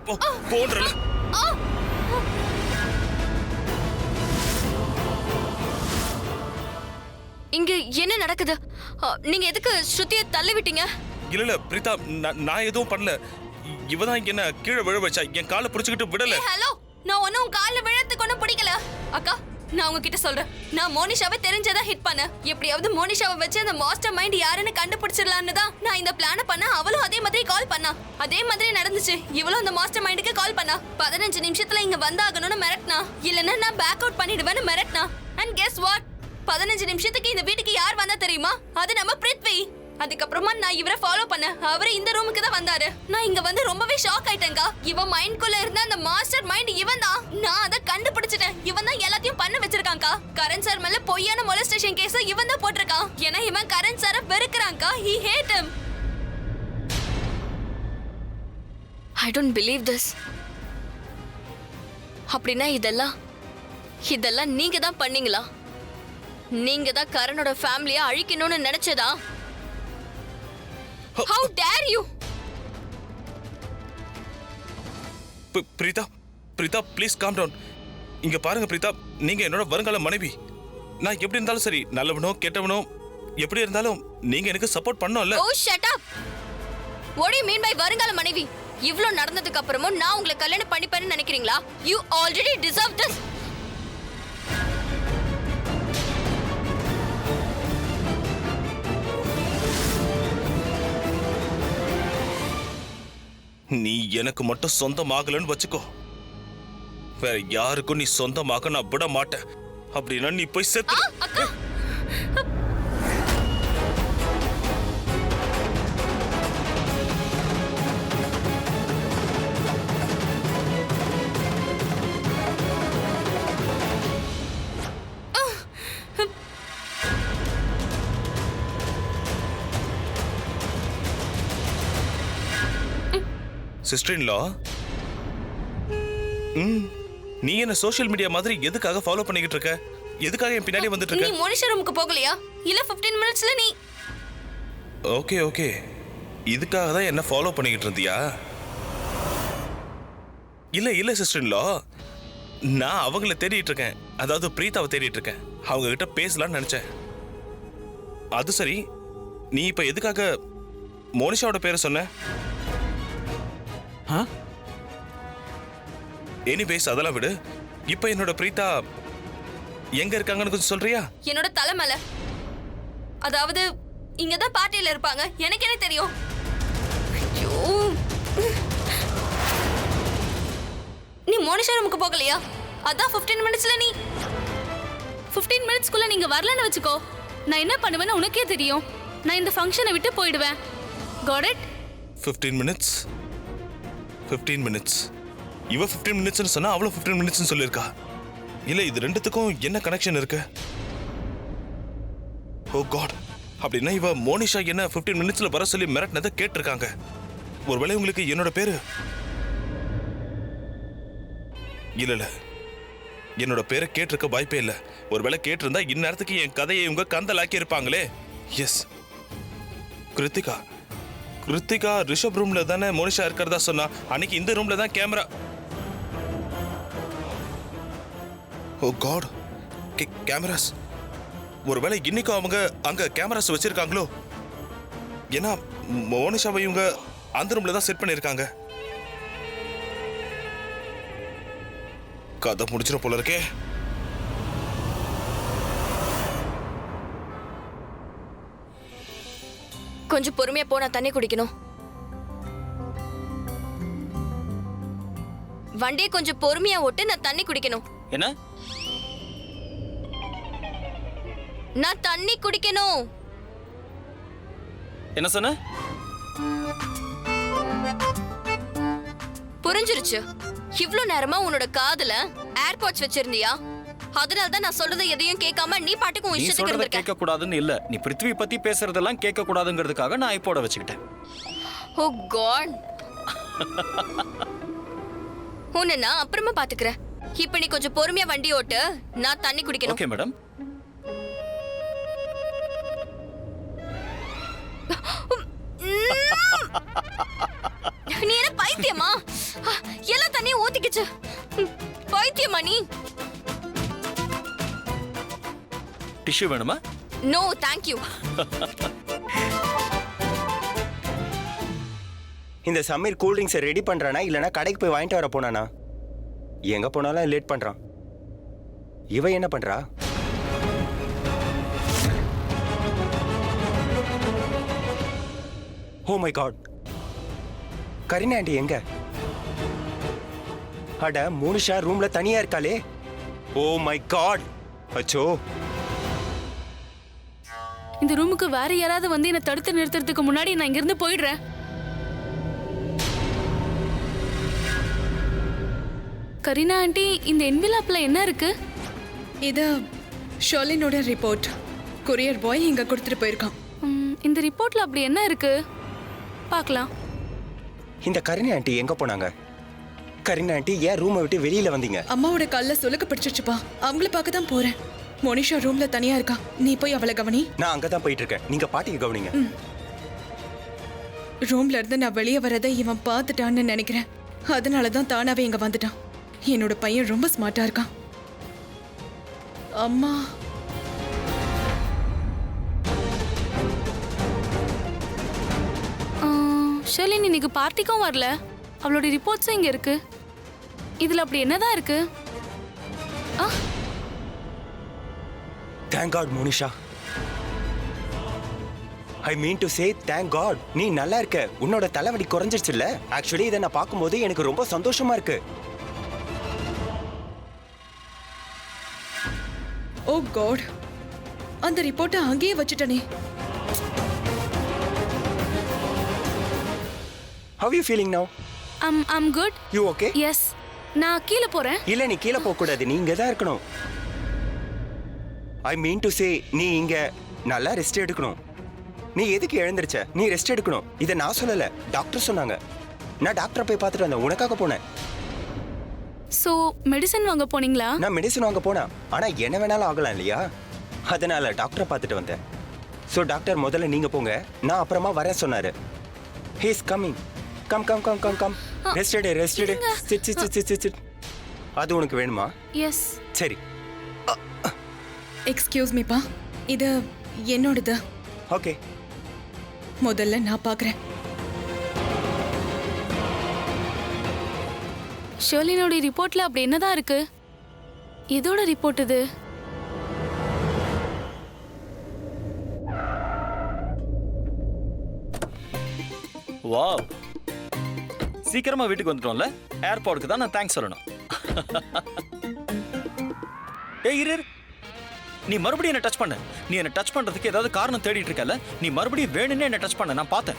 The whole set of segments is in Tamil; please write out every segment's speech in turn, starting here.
போ போன்றல. இங்க என்ன நடக்குது? நீங்க எதுக்கு ஸ்ருதியை தள்ளி விட்டீங்க? இல்ல பிரீதா, நான் எதுவும் பண்ணல. இவதான் என்ன கீழே விழ வச்சா. என் காலை புடிச்சுக்கிட்டு விடல. ஹலோ, நான் ஒன்னும் கால்ல விழறதுக்கு ஒன்னும் பிடிக்கல. அக்கா, நான் உங்ககிட்ட சொல்றேன், நான் மோனிஷாவை தெரிஞ்சதா ஹிட் பண்ண. எப்படியாவது மோனிஷாவை வச்சு அந்த மாஸ்டர் மைண்ட் யாருன்னு கண்டுபிடிச்சிடலான்னு தான் நான் இந்த பிளான பண்ண. அவளும் அதே மாதிரி கால் பண்ணா. அதே மாதிரி நடந்துச்சு. இவளும் அந்த மாஸ்டர் மைண்டுக்கு கால் பண்ணா. 15 நிமிஷத்துல இங்க வந்தாகணும்னு மிரட்டினா. இல்லன்னா நான் பேக் அவுட் பண்ணிடுவேன்னு மிரட்டினா. And guess what? 15 நிமிஷத்துக்கு இந்த வீட்டுக்கு யார் வந்தா தெரியுமா? அது நம்ம பிருத்வி. அதுக்கப்புறமா நான் இவரை ஃபாலோ பண்ண. அவரு இந்த ரூமுக்கு தான் வந்தாரு. நான் இங்க வந்து ரொம்பவே ஷாக் ஆயிட்டேங்க. இவன் மைண்ட்குள்ள இருந்த அந்த மாஸ்டர் மைண்ட் இவன் தான். நான் அதை கண்டுபிடிச்சிட்டேன். இவன் தான் எல்லாத்தையும் பண்ண வச்சிருக்காங்க. கரண் சார் மேல பொய்யான மொலஸ்டேஷன் கேஸ் இவன் தான் போட்டிருக்கான். ஏன்னா இவன் கரண் சாரை வெறுக்கிறாங்க. He hate him. I don't believe this. அப்படின்னா இதெல்லாம் நீங்க தான் பண்ணீங்களா? நீங்க தான் கரணோட ஃபேமிலியை அழிக்கணும்னு நினைச்சதா? How dare you? Preetha please calm down. இங்க பாருங்க பிரீதா, நீங்க என்னோட வருங்கால மனைவி. நான் எப்படி இருந்தாலும் சரி, நல்லவனோ கெட்டவனோ எப்படி இருந்தாலும் நீங்க எனக்கு சப்போர்ட் பண்ணணும்ல. Oh shut up. What do you mean by வருங்கால மனைவி? இவ்ளோ நடந்ததுக்கு அப்புறமும் நான் உங்களை கல்யாணம் பண்ணிப்பேன்னு நினைக்கிறீங்களா? You already deserve this. நீ எனக்கு மட்டும் சொந்தமாகலன்னு வச்சுக்கோ, வேற யாருக்கும் நீ சொந்தமாக நான் விட மாட்டேன். அப்படின்னா நீ போய் செத்து. சிஸ்டர் இன் லா, நீ என்ன சோஷியல் மீடியா மாதிரி எதுக்காக ஃபாலோ பண்ணிக்கிட்டு இருக்க? எதுக்காக என் பின்னாடி வந்துட்டு இருக்க? நீ மோனிஷா ரூமுக்கு போகலையா? இல்ல 15 மினிட்ஸ்ல நீ. ஓகே, இதுக்காக தான் என்ன ஃபாலோ பண்ணிக்கிட்டு இருந்தியா? இல்ல சிஸ்டர் இன் லா, நான் அவங்கள தேடிட்டு இருக்கேன். அதாவது பிரீதாவை தேடிட்டு இருக்கேன். அவங்க கிட்ட பேசலாம்னு நினைச்சேன். அது சரி, நீ இப்ப எதுக்காக மோனிஷாவோட பேரை சொன்ன? எனிவேஸ் அதெல்லாம் விடு. இப்ப என்னோட பிரீதா எங்க இருக்காங்கன்னு கொஞ்சம் சொல்றியா? என்னோட தலை மேல. அதாவது இங்கதான் பார்ட்டியில இருப்பாங்க. எனக்கு என்ன தெரியும்? நீ மோனிஷா ரூமுக்கு போகலையா? அதான் 15 மினிட்ஸ்ல நீ. 15 மினிட்ஸ்க்குள்ள நீங்க வரலன்னு வச்சுக்கோ, நான் என்ன பண்ணுவேன்னு உனக்கே தெரியும். நான் இந்த ஃபங்க்ஷனை விட்டு போயிடுவேன். Got it? 15 மினிட்ஸ் இவ 15 மினிட்ஸ்னு சொன்னா அவளும் 15 மினிட்ஸ்னு சொல்லியிருக்கா. இல்ல இது ரெண்டுத்துக்கும் என்ன கனெக்ஷன் இருக்கு? ஓ காட், அப்படின்னா இவ மோனிஷா என்ன 15 மினிட்ஸ்ல வர சொல்லி மிரட்டினதை கேட்டிருக்காங்க. ஒருவேளை உங்களுக்கு என்னோட பேரு இல்ல என்னோட பேரை கேட்டிருக்க வாய்ப்பே இல்ல. ஒருவேளை கேட்டிருந்தா இந்நேரத்துக்கு என் கதையை இவங்க கந்தலாக்கி இருப்பாங்களே. எஸ், கிருத்திகா ரிஷப் ரூம்ல தானே மோனிஷா இருக்கிறதா சொன்னா. அன்னைக்கு இந்த ரூம்ல தான் கேமரா. ஓ காட், கேமராஸ். ஒருவேளை இன்னைக்கும் அவங்க அங்க கேமராஸ் வச்சிருக்காங்களோ? ஏன்னா மோனிஷாவை இவங்க அந்த ரூம்ல தான் செட் பண்ணிருக்காங்க. கதை முடிச்சிட போல இருக்கே. கொஞ்சம் பொறுமையா போ, நான் தண்ணி குடிக்கணும். வண்டியை கொஞ்சம் பொறுமையா ஓட்டு, நான் தண்ணி குடிக்கணும். என்ன? நான் தண்ணி குடிக்கணும். என்ன சொன்ன? புரிஞ்சிருச்சு. இவ்ளோ நேரமா உன்னோட காதுல ஏர்பாட்ஸ் வச்சிருந்தியா? அதனால தான் நான் சொல்றது எதையும் கேட்காம நீ பாட்டுக்கு உன் இஷ்டத்துக்கு இருந்திருக்க. கேட்க கூடாதுன்னு இல்ல, நீ பிருத்வி பத்தி பேசுறதெல்லாம் கேட்க கூடாதுங்கிறதுக்காக நான் ஐபோட வச்சுக்கிட்டேன். ஓ காட். உன்னை நான் அப்புறமா பாத்துக்கிறேன். இப்ப நீ கொஞ்சம் பொறுமையா வண்டி ஓட்டு, நான் தண்ணி குடிக்கணும். Okay madam. நீ என்ன பைத்தியமா? ச்சே, பைத்தியமா நீ? டிஷ்யூ வேணுமா? No thank you. இந்த சமீர் கூல் ட்ரிங்க்ஸை ரெடி பண்றானா இல்லனா கடைக்கு போய் வாங்கிட்டு வர போனானா? எங்க போனாலும் லேட் பண்றான். இவ என்ன பண்றா? Oh my god, Kareena aunty எங்க? அட மோனிஷா ரூம்ல தனியா இருக்காளே. ஓ மை காட், அச்சோ. இந்த ரூமுக்கு வேற யாராவது வந்து என்ன தடுத்து நிறுத்துறதுக்கு முன்னாடி நான் இங்க இருந்து போயிடுறேன். கரீனா ஆண்டி, இந்த என்விலாப்ல என்ன இருக்கு? இது ஷர்லினோட ரிப்போர்ட். கொரியர் பாய் இங்க கொடுத்துட்டு போயிருக்கான். இந்த ரிப்போர்ட்ல அப்படி என்ன இருக்கு? பார்க்கலாம். இந்த கரீனா ஆண்டி எங்க போனாங்க? கரீனா ஆண்டி ஏன் ரூமை விட்டு வெளியில வந்தீங்க? அம்மாவோட கால்ல சுளுக்கு பிடிச்சிருச்சுப்பா. அவங்கள பார்க்க தான் போறேன். மோனிஷா ரூம்ல தனியா இருக்கா. நீ போய் அவளை கவனி. நான் அங்கதான் போயிட்டு இருக்கேன். நீங்க பாட்டிக்கு கவனிங்க. ரூம்ல இருந்து நான் வெளியே வரதை இவன் பார்த்துட்டான்னு நினைக்கிறேன். அதனாலதான் தானாவே இங்க வந்துட்டான். என்னோட பையன் ரொம்ப ஸ்மார்ட்டா இருக்கான். அம்மா ஷர்லின் இன்னைக்கு பார்ட்டிக்கும் வரல. அவளோட ரிப்போர்ட்ஸும் இங்க இருக்கு. இதுல அப்படி என்னதான் இருக்கு? Thank god Monisha. I mean to say thank god. நீ நல்லா இருக்க. உன்னோட தலைவலி குறைஞ்சிருச்சுல்ல? ஆக்சுவலி இதை நான் பார்க்கும்போது எனக்கு ரொம்ப சந்தோஷமா இருக்கு. ஓ காட், அந்த ரிப்போர்ட்டை அங்கேயே வச்சுட்டனே. How you feeling now? I'm good. You okay? Yes. நான் கீழ போறேன். இல்ல நீ கீழே போக கூடாது. நீ இங்க தான் இருக்கணும். ஐ மீன் டு சே நீ இங்க நல்லா ரெஸ்ட் எடுக்கணும். நீ எதுக்கு எழுந்திருச்ச? நீ ரெஸ்ட் எடுக்கணும். இதை நான் சொல்லல, டாக்டர் சொன்னாங்க. நான் டாக்டரை போய் பார்த்துட்டு வந்தேன். உனக்காக போனேன். சோ மெடிசன் வாங்க போனீங்களா? நான் மெடிசன் வாங்க போனேன். ஆனா என்ன வேணாலும் ஆகலாம் இல்லையா? அதனால டாக்டரை பார்த்துட்டு வந்தேன். ஸோ டாக்டர் முதல்ல நீங்க போங்க, நான் அப்புறமா வரேன் சொன்னாரு. He is coming. Come come come come come. Rest எடு, ரெஸ்ட் எடு. Sit sit sit sit sit. அது உனக்கு வேணுமா? எஸ். சரி. எக்ஸ்கியூஸ் மீப்பா, இது என்னோடது. ஓகே. முதல்ல நான் பார்க்குறேன். ஷர்லினோட ரிப்போர்ட்ல அப்படி என்னதான் இருக்கு? இதோட ரிப்போர்ட் இது. வாவ், சீக்கிரமா வீட்டுக்கு வந்துட்டோம்ல. ஏர்போர்ட்டுக்கு தான் நான் தேங்க்ஸ் சொல்லணும். ஏய் இரு, நீ மறுபடியும் என்ன டச் பண்ண. நீ என்ன டச் பண்றதுக்கு ஏதாவது காரணம் தேடிட்டு இருக்கல. நீ மறுபடியும் வேணும்னே என்ன டச் பண்ண நான் பார்த்தேன்.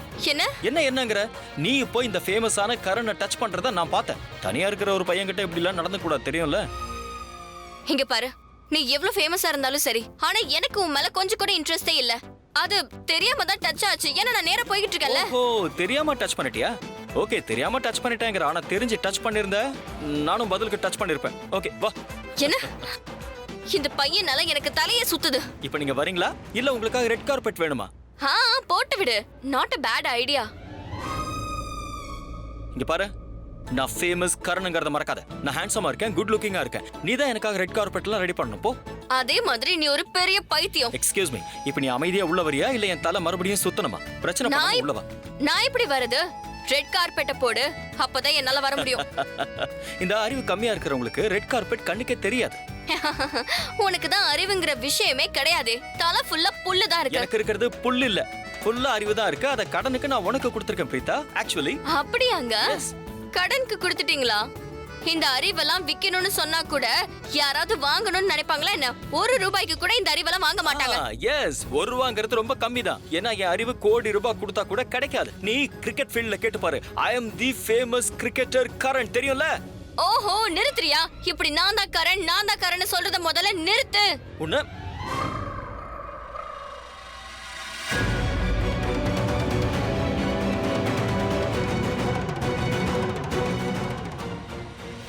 என்னங்கிற? நீ இப்போ இந்த ஃபேமஸான கரனை டச் பண்றத நான் பார்த்தேன். தனியா இருக்கிற ஒரு பையன் கிட்ட இப்படி எல்லாம் நடந்து கூடாது, தெரியும்ல? இங்க பாரு, நீ எவ்வளவு ஃபேமஸா இருந்தாலும் சரி, ஆனா எனக்கு உன் மேல கொஞ்சம் கூட இன்ட்ரெஸ்டே இல்ல. அது தெரியாம தான் டச் ஆச்சு. ஏன்னா நான் நேரா போயிட்டு இருக்கேன்ல. ஓ, தெரியாம டச் பண்ணிட்டியா? ஓகே, தெரியாம டச் பண்ணிட்டேங்கற. ஆனா தெரிஞ்சு டச் பண்ணிருந்த நானும் பதிலுக்கு டச் பண்ணிருப்பேன். ஓகே வா. என்ன? இந்த பையனால எனக்கு தலையே சுத்துது. இப்போ நீங்க வரீங்களா இல்ல உங்களுக்காக ரெட் கார்பெட் வேணுமா? போட்டு விடு. Not a bad idea. இங்க பாரு, நான் ஃபேமஸ் கரணுங்கறத மறக்காத. நான் ஹேண்ட்ஸமா இருக்கேன், குட் லுக்கிங்கா இருக்கேன். நீ தான் எனக்காக ரெட் கார்பெட்லாம் ரெடி பண்ணணும் போ. அதே மாதிரி நீ ஒரு பெரிய பைத்தியம். எக்ஸ்கியூஸ் மீ, இப்போ நீ அமைதியா உள்ள வரியா இல்ல என் தலை மறுபடியும் சுத்தணுமா? பிரச்சனை பண்ணாம உள்ள வா. நான் இப்படி வரது? ரெட் கார்பெட்ட போடு, அப்பதான் என்னால வர முடியும். இந்த அறிவு கம்மியா இருக்கிறவங்களுக்கு ரெட் கார்பெட் கண்ணுக்கே தெரியாது. உனக்கு தான் அறிவுங்கிற விஷயமே கிடையாது. தலை ஃபுல்லா புல்லு தான் இருக்கு. எனக்கு இருக்கிறது புல் இல்ல, ஃபுல்லா அறிவு தான் இருக்கு. அத கடனுக்கு நான் உனக்கு கொடுத்திருக்கேன் பிரீதா. ஆக்சுவலி அப்படியாங்க? கடனுக்கு கொடுத்துட்டீங்களா? இந்த அறிவெல்லாம் விக்கணும்னு சொன்னா கூட யாராவது வாங்கணும்னு நினைப்பாங்களா என்ன? ₹1 கூட இந்த அறிவெல்லாம் வாங்க மாட்டாங்க. எஸ், ₹1 ரொம்ப கம்மி தான். ஏன்னா என் அறிவு கோடி ரூபாய் கொடுத்தா கூட கிடைக்காது. நீ கிரிக்கெட் ஃபீல்ட்ல கேட்டு பாரு. ஐ அம் தி ஃபேமஸ் கிரிக்கெட்டர் கரண், தெரியும்ல? ஓஹோ, நிறுத்துறியா? இப்படி நான் தான் கரண் சொல்றத முதல்ல நிறுத்து. உன்ன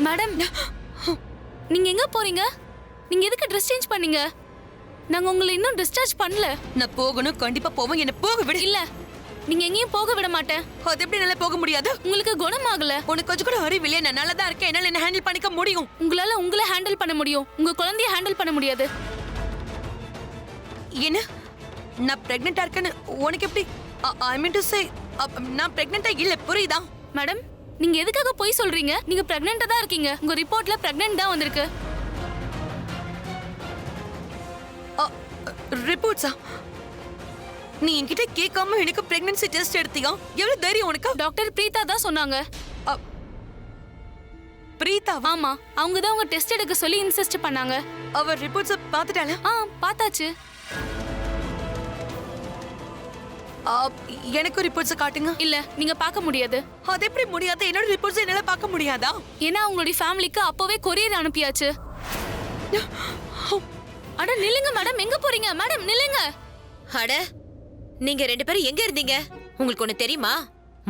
மேடம், நீங்க எங்க போறீங்க? நீங்க எதுக்கு ட்ரெஸ் சேஞ்ச் பண்ணீங்க? நாங்க உங்களை இன்னும் டிஸ்சார்ஜ் பண்ணல. நான் போகணும், கண்டிப்பா போவேன். என்ன போக விடு. இல்ல, நீங்க எங்கேயும் போக விட மாட்டேன். அது எப்படி என்னால போக முடியாது? உங்களுக்கு குணமாகல. உனக்கு கொஞ்சம் கூட அறிவில்லையே, நான் நல்லா தான் இருக்கேன், என்னால என்ன ஹேண்டில் பண்ணிக்க முடியும். உங்களால உங்களை ஹேண்டில் பண்ண முடியும், உங்க குழந்தைய ஹேண்டில் பண்ண முடியாது. என்ன நான் பிரெக்னெண்டா இருக்கேன்னு உனக்கு எப்படி? ஐ மீன் டு சே நான் பிரெக்னெண்டா இல்ல, புரியுதா? மேடம், நீங்க எதுக்காக போய் சொல்றீங்க? நீங்க பிரெக்னெண்டா தான் இருக்கீங்க. உங்க ரிப்போர்ட்ல பிரெக்னென்ட் தான் வந்திருக்கு. ரிப்போர்ட்ஸா? நீ என்கிட்ட கேட்காம எனக்கு பிரெக்னன்சி டெஸ்ட் எடுத்தியா? எவ்வளவு தைரியம் உனக்கு? டாக்டர் பிரீதா தான் சொன்னாங்க. பிரீதா? ஆமா, அவங்க தான் உங்க டெஸ்ட் எடுக்க சொல்லி இன்சிஸ்ட் பண்ணாங்க. அவ ரிப்போர்ட்ஸ் பார்த்துட்டாளா? பார்த்தாச்சு. எனக்கு ரிப்போர்ட்ஸ் காட்டுங்க. இல்ல, நீங்க பார்க்க முடியாது. அது எப்படி முடியாது? என்னோட ரிப்போர்ட்ஸ் என்னால பார்க்க முடியாதா? ஏன்னா உங்களுடைய ஃபேமிலிக்கு அப்பவே கொரியர் அனுப்பியாச்சு. அட நில்லுங்க மேடம், எங்க போறீங்க? மேடம் நில்லுங்க. அட, நீங்க 2 பேரும் எங்க இருந்தீங்க? உங்களுக்கு ஒண்ணு தெரியுமா?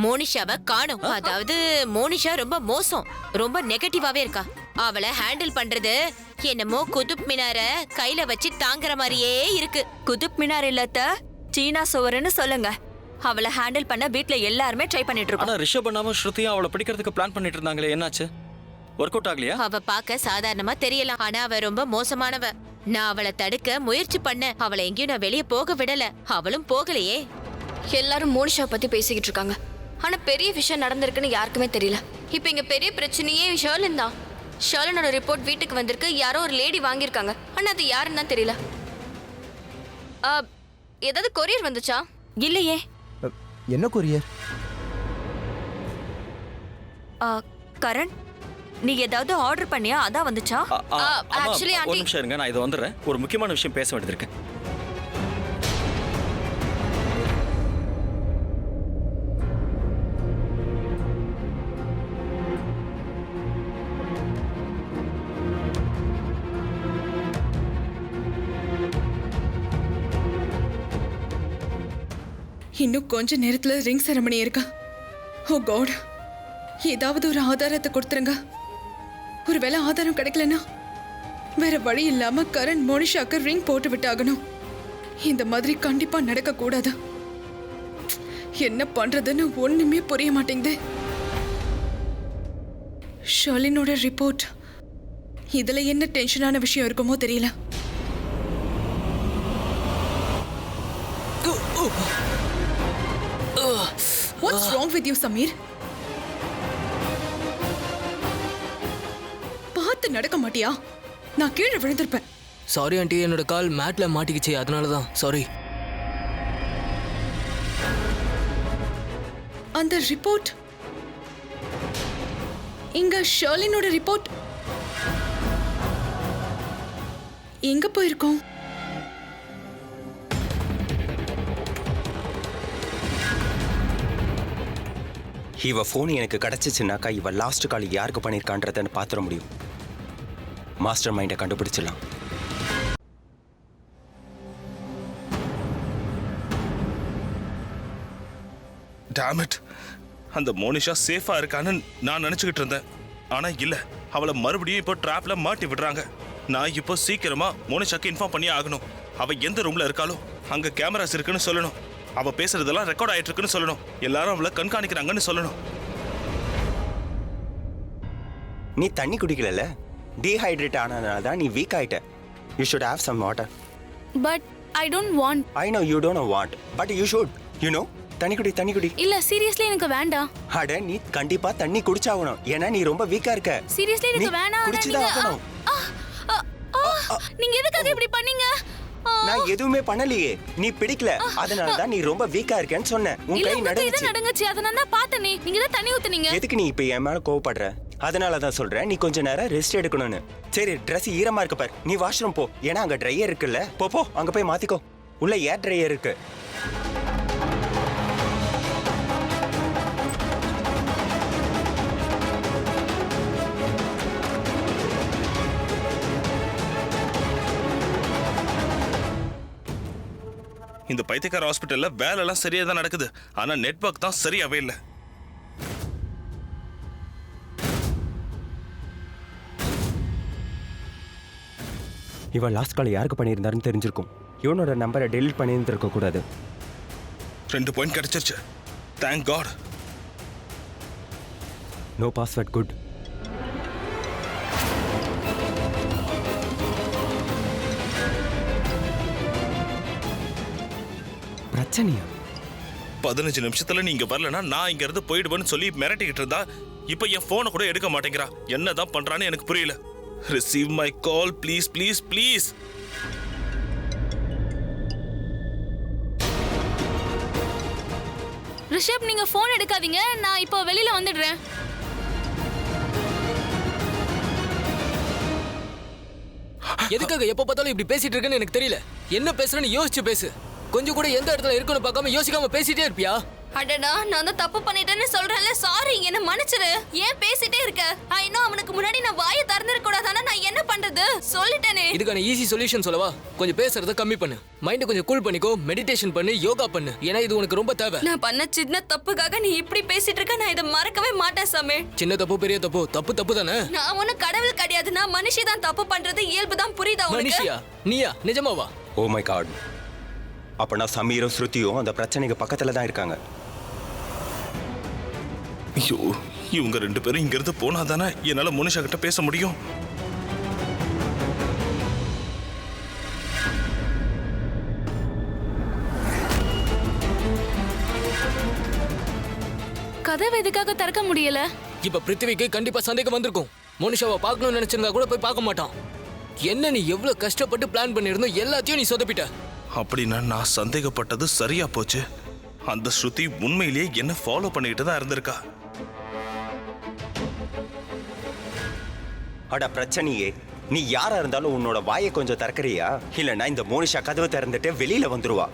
மோனிஷாவை காணோம். அதாவது மோனிஷா ரொம்ப மோசம், ரொம்ப நெகட்டிவாவே இருக்கா. அவளை ஹேண்டில் பண்றது என்னமோ குதுப் மினார கையில வச்சு தாங்குற மாதிரியே இருக்கு. குதுப் மினார் இல்லத்த, சீனா சுவர்னு சொல்லுங்க. அவளை ஹேண்டில் பண்ண வீட்ல எல்லாருமே ட்ரை பண்ணிட்டு இருக்கோம். ஆனா ரிஷப் பண்ணாம ஸ்ருதியும் அவளை பிடிக்கிறதுக்கு பிளான் பண்ணிட்டு இருந்தாங்களே, என்னாச்சு? ஒர்க் அவுட் ஆகலையா? அவ பார்க்க சாதாரணமா தெரியலாம், ஆனா அவ ரொம்ப மோசமானவ. நான் அவளை தடுக்க முயற்சி பண்ண, அவளை எங்கேயும் நான் வெளியே போக விடல. அவளும் போகலையே. எல்லாரும் மோனிஷா பத்தி பேசிக்கிட்டு இருக்காங்க. ஆனா பெரிய விஷயம் நடந்திருக்குன்னு யாருக்குமே தெரியல. இப்போ இங்க பெரிய பிரச்சனையே ஷர்லின் தான். ஷர்லினோட ரிப்போர்ட் வீட்டுக்கு வந்திருக்கு. யாரோ ஒரு லேடி வாங்கியிருக்காங்க. ஆனா அது யாருன்னு தான் தெரியல. ஏதாவது கொரியர் வந்துச்சா? இல்லையே. என்ன கொரியர்? கரண், நீ ஏதாவது ஆர்டர் பண்ணியா? அதான் வந்துச்சா? actually, ஒரு aunty- நிமிஷம் இருங்க, நான் இதை வந்துடுறேன். ஒரு முக்கியமான விஷயம் பேச வேண்டியது இருக்கு. இன்னும் கொஞ்ச நேரத்துல ரிங் செரமனி இருக்கா. ஓ காட், ஏதாவது ஒரு ஆதாரத்தை கொடுத்துருங்க. ஒருவேளை ஆதாரம் கிடைக்கலன்னா வேற வழி இல்லாம கரண் மோனிஷாக்கு ரிங் போட்டு விட்டாகணும். இந்த மாதிரி கண்டிப்பா நடக்க கூடாது. என்ன பண்றதுன்னு ஒண்ணுமே புரிய மாட்டேங்குது. ஷர்லினோட ரிப்போர்ட், இதுல என்ன டென்ஷனான விஷயம் இருக்குமோ தெரியல. What's wrong with you, Samir? பார்த்து நடக்க மாட்டியா? நான் கீழே விழுந்திருப்பேன். சாரி ஆண்டி, என்னோட கால் மேட்ல மாட்டிக்கிச்சு, அதனால தான். சாரி. அந்த ரிப்போர்ட், இங்க ஷர்லினோட ரிப்போர்ட் எங்க போயிருக்கோம்? இவ ஃபோன் எனக்கு கிடைச்சிச்சுனாக்கா இவ லாஸ்ட் கால் யாருக்கு பண்ணியிருக்கான்றதுன்னு பார்த்துட முடியும். மாஸ்டர் மைண்டை கண்டுபிடிச்சிடலாம். Damn it. அந்த மோனிஷா சேஃபா இருக்கான்னு நான் நினைச்சுக்கிட்டு இருந்தேன். ஆனா இல்ல, அவளை மறுபடியும் இப்போ ட்ராப்ல மாட்டி விடுறாங்க. நான் இப்போ சீக்கிரமா மோனிஷாக்கு இன்ஃபார்ம் பண்ணி ஆகணும். அவ எந்த ரூம்ல இருக்காளோ அங்க கேமராஸ் இருக்குன்னு சொல்லணும். அவ பேசுறதெல்லாம் ரெக்கார்ட் ஆயிட்டு இருக்குன்னு சொல்லணும். எல்லாரும் அவளை கண்காணிக்கிறாங்கன்னு சொல்லணும். நீ தண்ணி குடிக்கல, டீஹைட்ரேட் ஆனதுனால தான் நீ வீக் ஆயிட்ட. You should have some water. But I don't want. I know you don't want, but you should. You know, தண்ணி குடி, தண்ணி குடி. இல்ல, சீரியஸ்லி எனக்கு வேண்டாம். அட, நீ கண்டிப்பா தண்ணி குடிச்சாகணும். ஏன்னா நீ ரொம்ப வீக்கா இருக்க. சீரியஸ்லி எனக்கு வேணாம். குடிச்சுதான் ஆகணும். நீங்க எதுக்காக இப்படி பண்ணீங்க? நான் எதுவுமே பண்ணலையே, நீ பிடிக்கல, அதனால தான் நீ ரொம்ப வீக்கா இருக்கேன்னு சொன்னேன். உன் கை இது நடந்துச்சு, அத நான் தான் பார்த்தனே. நீங்க தான் தண்ணி ஊத்துனீங்க. எதுக்கு நீ இப்ப என் மேல கோவப்படுற? அதனால தான் சொல்றேன், நீ கொஞ்ச நேரம் ரெஸ்ட் எடுக்கணும்னு. சரி, Dress ஈரமா இருக்கு பாரு, நீ வாஷ்ரூம் போ. ஏன்னா அங்க ட்ரையர் இருக்குல்ல, போ அங்க போய் மாத்திக்கோ. உள்ள ஏர் ட்ரையர் இருக்கு. இந்த பைத்தியக்கார ஹாஸ்பிட்டல்ல வேலை எல்லாம் சரியா தான் நடக்குது. ஆனா நெட்வொர்க் தான் சரியாவே இல்லை. இவன் லாஸ்ட் கால் யாருக்கு பண்ணியிருந்தாருன்னு தெரிஞ்சிருக்கும். இவனோட நம்பரை டெலீட் பண்ணியிருந்திருக்க கூடாது. 2 பாயிண்ட் கிடைச்சிருச்சு. Thank god. No password. Good. பிரச்சனையா? 15 நிமிஷத்துல நீங்க வரலனா நான் இங்க இருந்து போயிடுவேன்னு சொல்லி மிரட்டிக்கிட்டு இருந்தா இப்போ என் போனை கூட எடுக்க மாட்டேங்கிறா. என்னதான் பண்றான்னு எனக்கு புரியல. Receive my call please please please. Rishabh நீங்க ஃபோன் எடுக்காதீங்க, நான் இப்போ வெளியில வந்துடுறேன். எதுக்காக எப்ப பார்த்தாலும் இப்படி பேசிட்டு இருக்கேன்னு எனக்கு தெரியல. என்ன பேசுறேன்னு யோசிச்சு பேசு. கொஞ்சம் கூட எந்த இடத்துல இருக்குன்னு பார்க்காம யோசிக்காம பேசிட்டே இருப்பியா? அடடா, நான் தான் தப்பு பண்ணிட்டேன்னு சொல்றேன்ல. சாரி, என்ன மன்னிச்சிரு. ஏன் பேசிட்டே இருக்க? இன்னும் அவனுக்கு முன்னாடி நான் வாயை திறந்திருக்க கூடாதானா? நான் என்ன பண்றது? சொல்லிட்டேனே. இதுக்கான ஈஸி சொல்யூஷன் சொல்லவா? கொஞ்சம் பேசுறத கம்மி பண்ணு. மைண்ட் கொஞ்சம் கூல் பண்ணிக்கோ. மெடிடேஷன் பண்ணு, யோகா பண்ணு. ஏன்னா இது உனக்கு ரொம்ப தேவை. நான் பண்ண சின்ன தப்புக்காக நீ இப்படி பேசிட்டு இருக்க. நான் இதை மறக்கவே மாட்டேன் சமீர். சின்ன தப்பு பெரிய தப்பு, தப்பு தப்பு தானே. நான் ஒன்னும் கடவுள் கிடையாது. நான் மனுஷி தான். தப்பு பண்றது இயல்பு தான். புரியுதா உனக்கு? மனுஷியா? நீயா? நிஜமாவா? Oh my god. அப்பனா சமீரும் ஸ்ருதியும் அந்த பிரச்சனைக்கு பக்கத்துல தான் இருக்காங்க. ஐயோ, இவங்க 2 பேரும் இங்க இருந்து போனா தானே என்னால மோனிஷா கிட்ட பேச முடியும். கதவு எதுக்காக திறக்க முடியல? இப்ப பிருத்திவிக்கு கண்டிப்பா சந்தேகம் வந்திருக்கும். மோனிஷாவை பார்க்கணும்னு நினைச்சிருந்தா கூட போய் பார்க்க மாட்டான். என்ன நீ எவ்வளவு கஷ்டப்பட்டு பிளான் பண்ணிருந்தோ எல்லாத்தையும் நீ சொதப்பிட்ட. அப்படின்னா நான் சந்தேகப்பட்டது சரியா போச்சு. அந்த ஸ்ருதி உண்மையிலேயே என்ன ஃபாலோ பண்ணிக்கிட்டு தான் இருந்திருக்கா. அட பிரச்சனையே, நீ யாரா இருந்தாலும் உன்னோட வாயை கொஞ்சம் திறக்கறியா? இல்லைன்னா இந்த மோனிஷா கதவை திறந்துட்டு வெளியில வந்துருவா.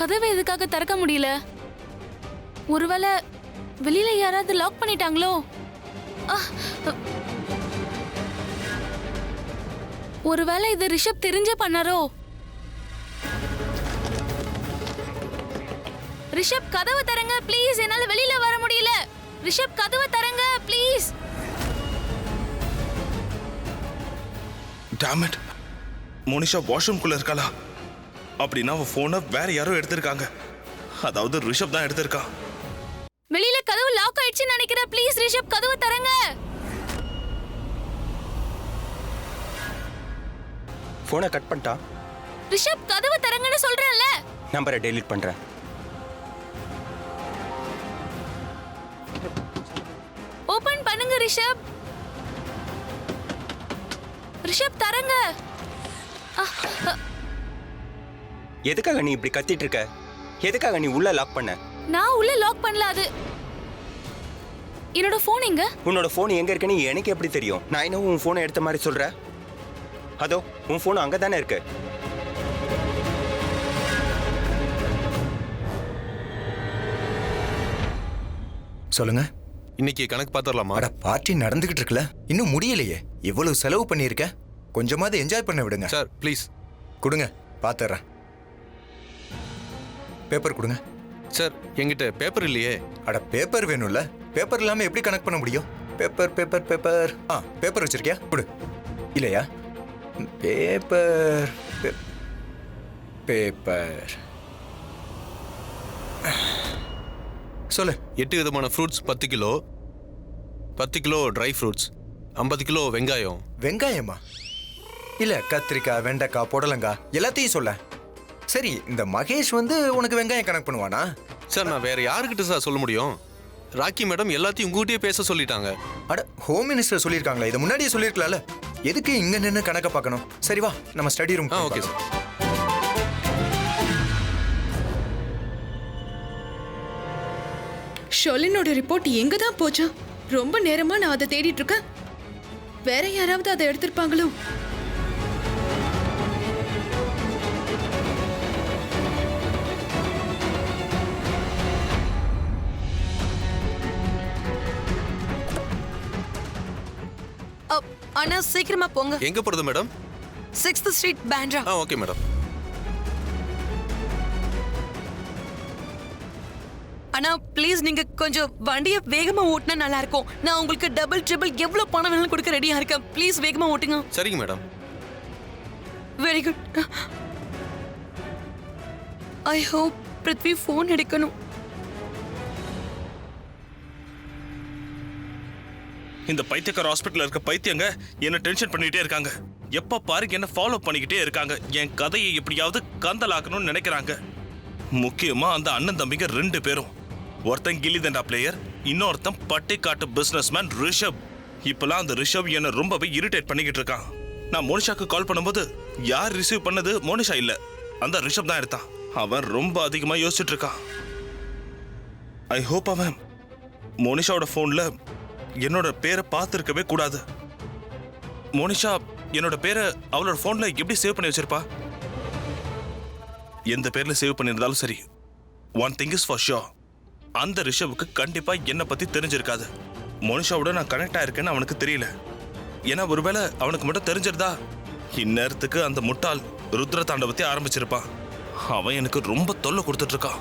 கதவை எதுக்காக திறக்க முடியல? ஒருவேளை வெளியில யாராவது லாக் பண்ணிட்டாங்களோ? ஒருவேளை இது ரிஷப் தெரிஞ்சே பண்ணாரோ? ரிஷப் கதவை தரங்க ப்ளீஸ், என்னால வெளியில வர முடியல. ரிஷப் கதவை தரங்க ப்ளீஸ். டாம் இட், மோனிஷா வாஷ்ரூம்குள்ள இருக்காளா? அப்படின்னா அவ போனை வேற யாரோ எடுத்திருக்காங்க. அதாவது ரிஷப் தான் எடுத்திருக்கான். வெளியில கதவு லாக் ஆயிடுச்சுன்னு நினைக்கிறேன். ப்ளீஸ் ரிஷப் கதவை தரங்க. போனை கட் பண்ணிட்டா. ரிஷப் கதவை தரங்கன்னு சொல்றேன்ல. நம்பரை டெலீட் பண்றேன். ஓபன் பண்ணுங்க ரிஷப். ரிஷப் தரங்க. எதுக்காக நீ இப்படி கத்திட்டு இருக்க? எதுக்காக நீ உள்ள லாக் பண்ண? நான் உள்ள லாக் பண்ணல. அது என்னோட போன் எங்க? உன்னோட போன் எங்க இருக்குன்னு எனக்கு எப்படி தெரியும்? நான் என்ன உன் போனை எடுத்த மாதிரி சொல்ற? அதோ உன் போன் அங்க தானே இருக்கு. சொல்லுங்க. இன்னைக்கு கணக்கு பார்த்துடலாமா? அட பார்ட்டி நடந்துகிட்டு இருக்குல்ல, இன்னும் முடியலையே. இவ்வளவு செலவு பண்ணியிருக்க, கொஞ்சமாவது என்ஜாய் பண்ண விடுங்க. சார் ப்ளீஸ் கொடுங்க, பார்த்துறேன். பேப்பர் கொடுங்க. சார் என்கிட்ட பேப்பர் இல்லையே. அட பேப்பர் வேணும்ல, பேப்பர் இல்லாம எப்படி கனெக்ட் பண்ண முடியும்? Paper paper paper. பேப்பர் வச்சிருக்கியா? கொடு. இல்லையா? Paper paper. சொல்லு. 8 விதமான fruits 10 kilo, 10 kilo dry fruits, 50 kilo வெங்காயம். வெங்காயமா? இல்ல கத்திரிக்காய், வெண்டைக்காய், புடலங்காய் எல்லாத்தையும் சொல்ல. சரி, இந்த மகேஷ் வந்து உனக்கு வெங்காயம் கணக்கு பண்ணுவானா? சார் நான் வேற யாருக்கிட்ட சார் சொல்ல முடியும்? ராக்கி மேடம் எல்லாத்தையும் உங்ககிட்டயே பேச சொல்லிட்டாங்க. அட ஹோம் மினிஸ்டர் சொல்லியிருக்காங்களா? இதை முன்னாடியே சொல்லியிருக்கலாம்ல. எதுக்கு இங்க நின்று கணக்க பார்க்கணும்? சரி வா, நம்ம ஸ்டடி ரூம். Okay sir. ஷொலினோட ரிப்போர்ட் எங்க தான் போச்சா? ரொம்ப நேரமா நான் அதை தேடிட்டு இருக்கேன். வேற யாராவது அதை எடுத்திருப்பாங்களோ? அண்ணா சீக்கிரமா போங்க. எங்க போறது madam? 6th street பேண்ட்ரா. Okay madam. Anna please நீங்க கொஞ்சம் வண்டியை வேகமா ஓட்டினா நல்லா இருக்கும். நான் உங்களுக்கு டபுள் ட்ரிபிள் எவ்வளவு பணம் வேணாலும் கொடுக்க ரெடியா இருக்கேன். ப்ளீஸ் வேகமா ஓட்டுங்க. சரிங்க madam. Very good. I hope Prithvi phone எடுக்கணும். இந்த பைத்தியக்கார ஹாஸ்பிட்டல்ல இருக்க பைத்தியங்க என்ன டென்ஷன் பண்ணிட்டே இருக்காங்க. எப்ப பாருங்க என்ன ஃபாலோ பண்ணிக்கிட்டே இருக்காங்க. என் கதையை எப்படியாவது கந்தலாக்கணும்னு நினைக்கிறாங்க. முக்கியமா அந்த அண்ணன் தம்பிங்க 2 பேரும். ஒருத்தன் கில்லி தண்டா பிளேயர், இன்னொருத்தன் பட்டிக்காட்டு பிசினஸ்மேன் ரிஷப். இப்பெல்லாம் அந்த ரிஷப் என்ன ரொம்பவே இரிட்டேட் பண்ணிக்கிட்டு இருக்கான். நான் மோனிஷாக்கு கால் பண்ணும்போது யார் ரிசீவ் பண்ணது மோனிஷா இல்ல, அந்த ரிஷப் தான் எடுத்தான். அவன் ரொம்ப அதிகமா யோசிச்சுட்டு இருக்கான். ஐ ஹோப் அவன் மோனிஷாவோட போன்ல என்னோட பேரை பார்த்துருக்கவே கூடாது. மோனிஷா என்னோட பேரை அவளோட போன்ல எப்படி சேவ் பண்ணி வச்சிருப்பா? எந்த பேர்ல சேவ் பண்ணியிருந்தாலும் சரி, one thing is for sure, அந்த ரிஷபுக்கு கண்டிப்பா என்னை பத்தி தெரிஞ்சிருக்காது. மோனிஷாவோட நான் கனெக்ட் ஆயிருக்கேன்னு அவனுக்கு தெரியல. ஏன்னா ஒருவேளை அவனுக்கு மட்டும் தெரிஞ்சிருந்தா இந்நேரத்துக்கு அந்த முட்டாள் ருத்ர தாண்டவத்தை ஆரம்பிச்சிருப்பான். அவன் எனக்கு ரொம்ப தொல்லை கொடுத்துட்டு இருக்கான்.